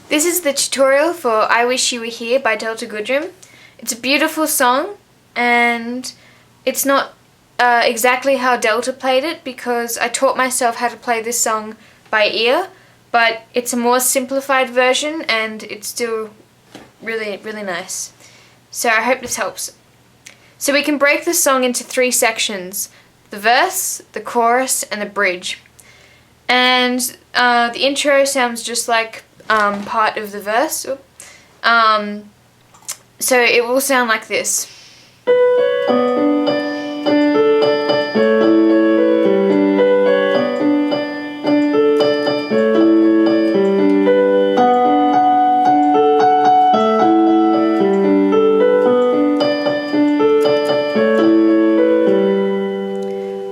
This is the tutorial for I Wish You Were Here by Goodrem. It's a beautiful song, and it's not exactly how Delta played it because I taught myself how to play this song by ear, but it's a more simplified version and it's still really nice. So I hope this helps. So we can break the song into 3 sections: the verse, the chorus, and the bridge. And the intro sounds just like part of the verse. So it will sound like this.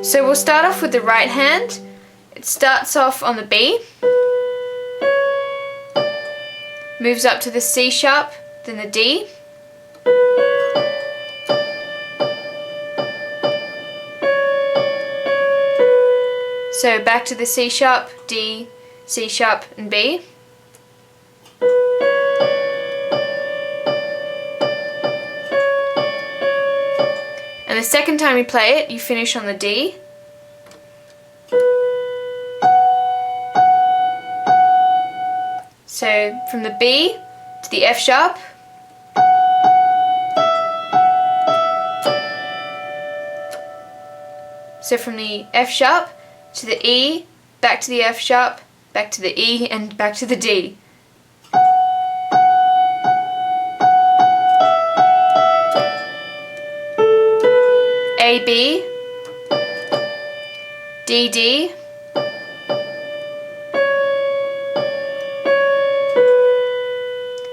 So we'll start off with the right hand. It starts off on the B, moves up to the C sharp, then the D, so back to the C sharp, D, C sharp and B. And the second time you play it, you finish on the D. So from the B to the F sharp, so from the F sharp to the E, back to the F sharp, back to the E, and back to the D. A, B, D, D,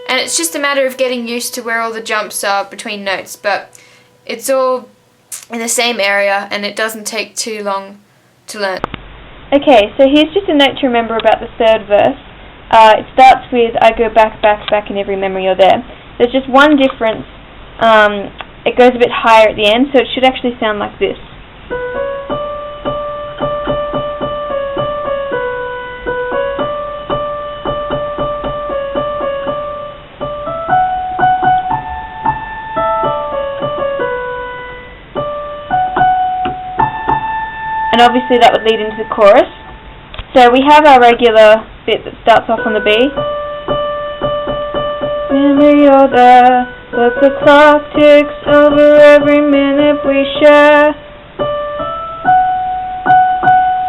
and it's just a matter of getting used to where all the jumps are between notes, but it's all in the same area and it doesn't take too long to learn. Okay, so here's just a note to remember about the third verse. It starts with I go back, back, back in every memory you're there. There's just one difference. It goes a bit higher at the end, so it should actually sound like this. And obviously that would lead into the chorus. So we have our regular bit that starts off on the B. Memory you're there, but the clock ticks over every minute we share.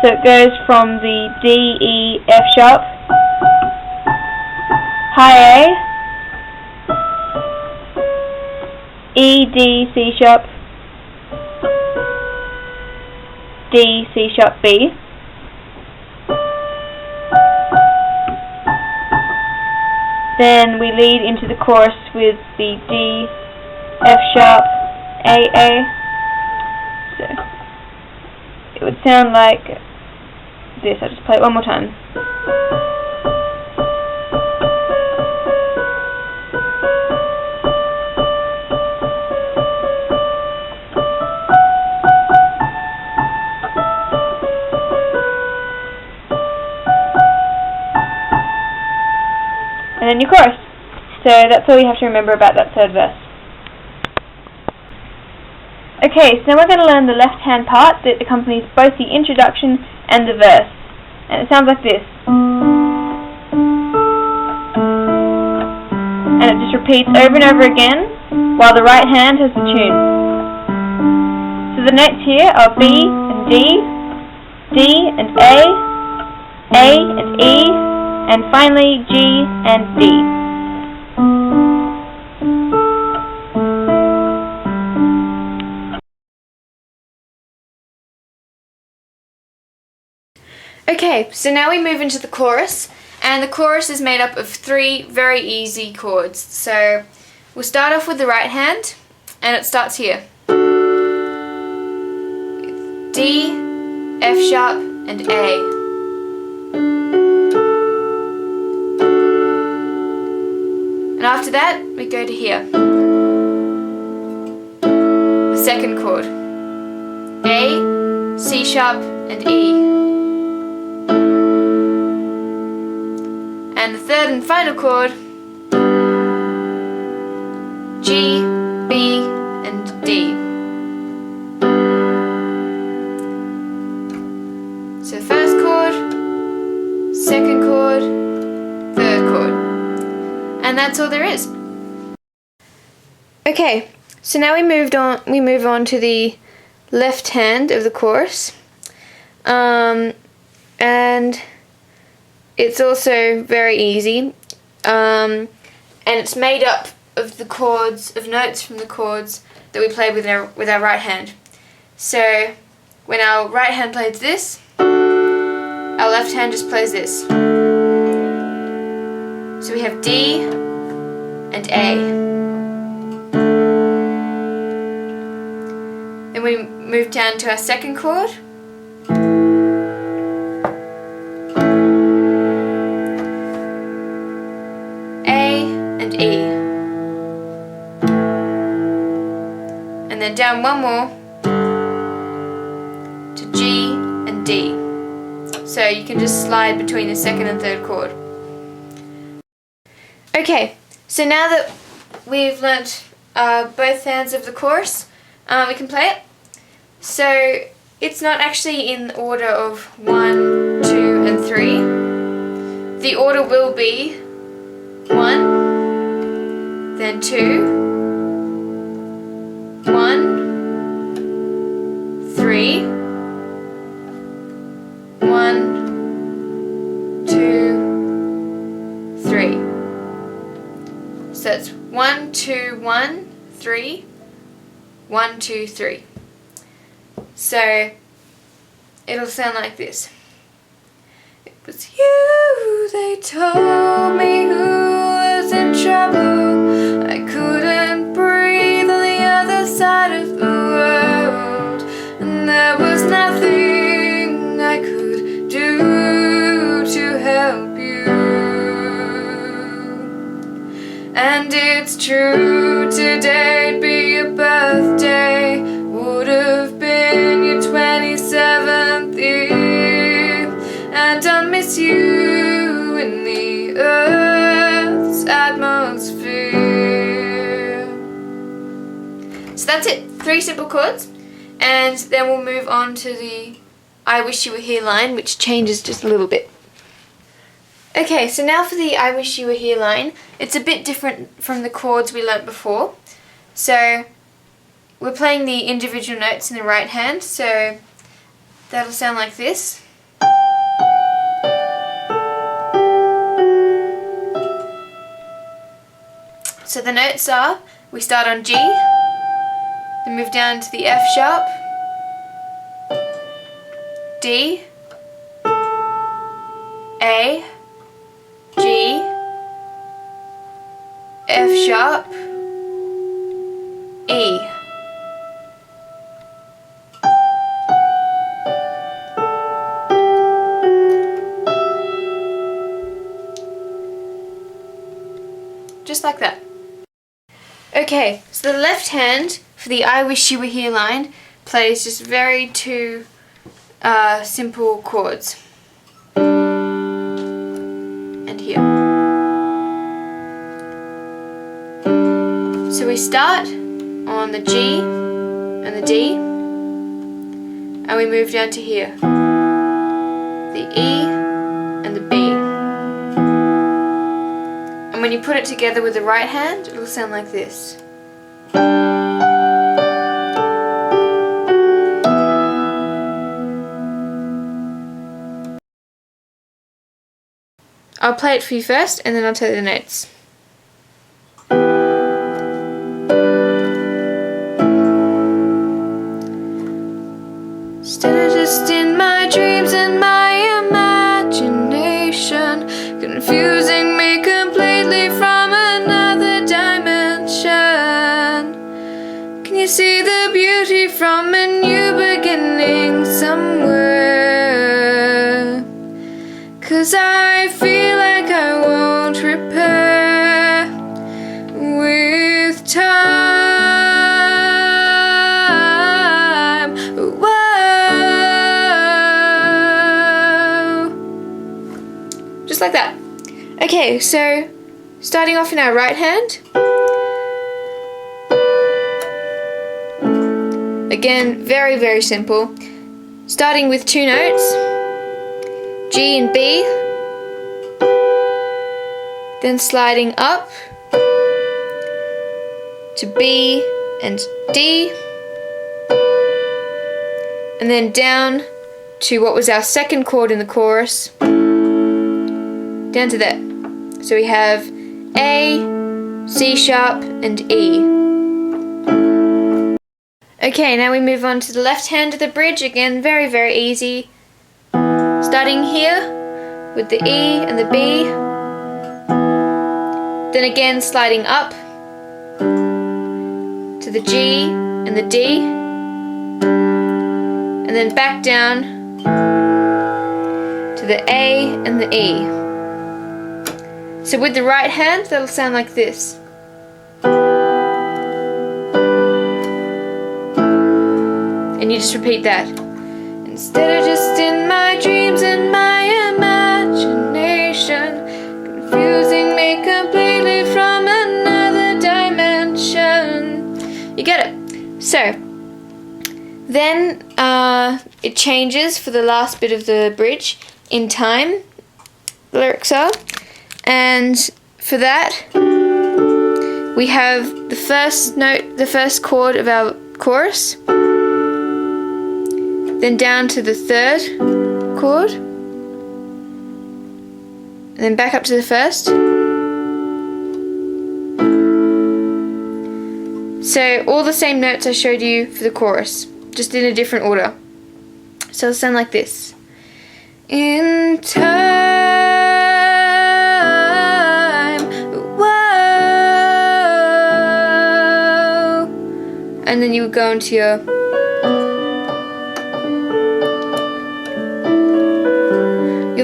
So it goes from the D, E, F sharp, high A, E, D, C sharp, D, C sharp, B. Then we lead into the chorus with the D, F sharp, A. So it would sound like this. I'll just play it one more time. And then your chorus. So that's all you have to remember about that third verse. Okay, so now we're going to learn the left hand part that accompanies both the introduction and the verse. And it sounds like this. And it just repeats over and over again while the right hand has the tune. So the notes here are B and D, D and A and E, and finally G and D. Okay, so now we move into the chorus, and the chorus is made up of 3 very easy chords. So we'll start off with the right hand, and it starts here. D, F sharp, and A. And after that, we go to here. The second chord. A, C sharp, and E. And And the third and final chord, G, B, and D. So first chord, second chord, third chord. And that's all there is. Okay, so now we move on to the left hand of the chorus. And it's also very easy. And it's made up of the chords, of notes from the chords that we play with our right hand. So when our right hand plays this, our left hand just plays this. So we have D and A. Then we move down to our second chord. A and E. And then down one more to G and D. So you can just slide between the second and third chord. Okay, so now that we've learnt both hands of the chorus, we can play it. So it's not actually in order of 1, 2, and 3. The order will be 1, then 2, 1, 3, 1, 2, 3. So it's 1, 2, 1, 3, 1, 2, 3. So it'll sound like this. It was you, they told me, who was in trouble. I couldn't breathe on the other side of the world, and there was nothing I could do to help you. And it's true, today'd be your birthday, would have been your 27th year, and I miss you in the earth's atmosphere. So that's it, 3 simple chords, and then we'll move on to the I Wish You Were Here line, which changes just a little bit. Okay, so now for the I Wish You Were Here line, it's a bit different from the chords we learnt before. So we're playing the individual notes in the right hand, so that'll sound like this. So the notes are, we start on G, then move down to the F sharp, D, A, G, F sharp, E. Just like that. Okay, so the left hand for the I Wish You Were Here line plays just very 2 simple chords. And here. So we start on the G and the D, and we move down to here. The E and the B. And when you put it together with the right hand, it'll sound like this. I'll play it for you first, and then I'll tell you the notes. Instead of just in my dreams and my imagination, confusing me completely from another dimension. Can you see the beauty from a new beginning somewhere? 'Cause I feel like I won't repair with time. Whoa. Just like that. Okay, so starting off in our right hand. Again, very, very simple. Starting with 2 notes, G and B, then sliding up to B and D, and then down to what was our second chord in the chorus, down to that. So we have A, C sharp, and E. Okay, now we move on to the left hand of the bridge. Again, very, very easy. Starting here with the E and the B, then again sliding up to the G and the D, and then back down to the A and the E. So with the right hand, that'll sound like this. And you just repeat that. Instead of just in my dreams and my imagination, confusing me completely from another dimension. You get it? So, then it changes for the last bit of the bridge in time, the lyrics are. And for that, we have the first note, the first chord of our chorus, then down to the third chord, and then back up to the first. So all the same notes I showed you for the chorus, just in a different order. So it'll sound like this. In time, whoa, and then you would go into your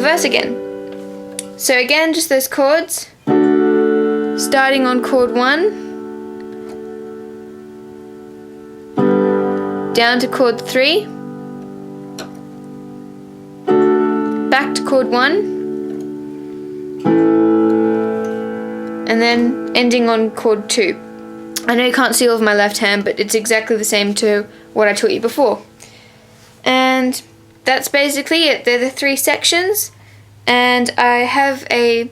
verse again. So again, just those chords, starting on chord 1, down to chord 3, back to chord 1, and then ending on chord 2. I know you can't see all of my left hand, but it's exactly the same to what I taught you before. And that's basically it. They're the 3 sections, and I have a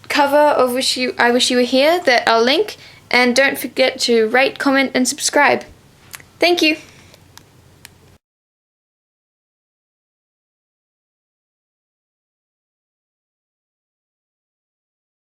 cover of I Wish You Were Here that I'll link, and don't forget to rate, comment, and subscribe. Thank you.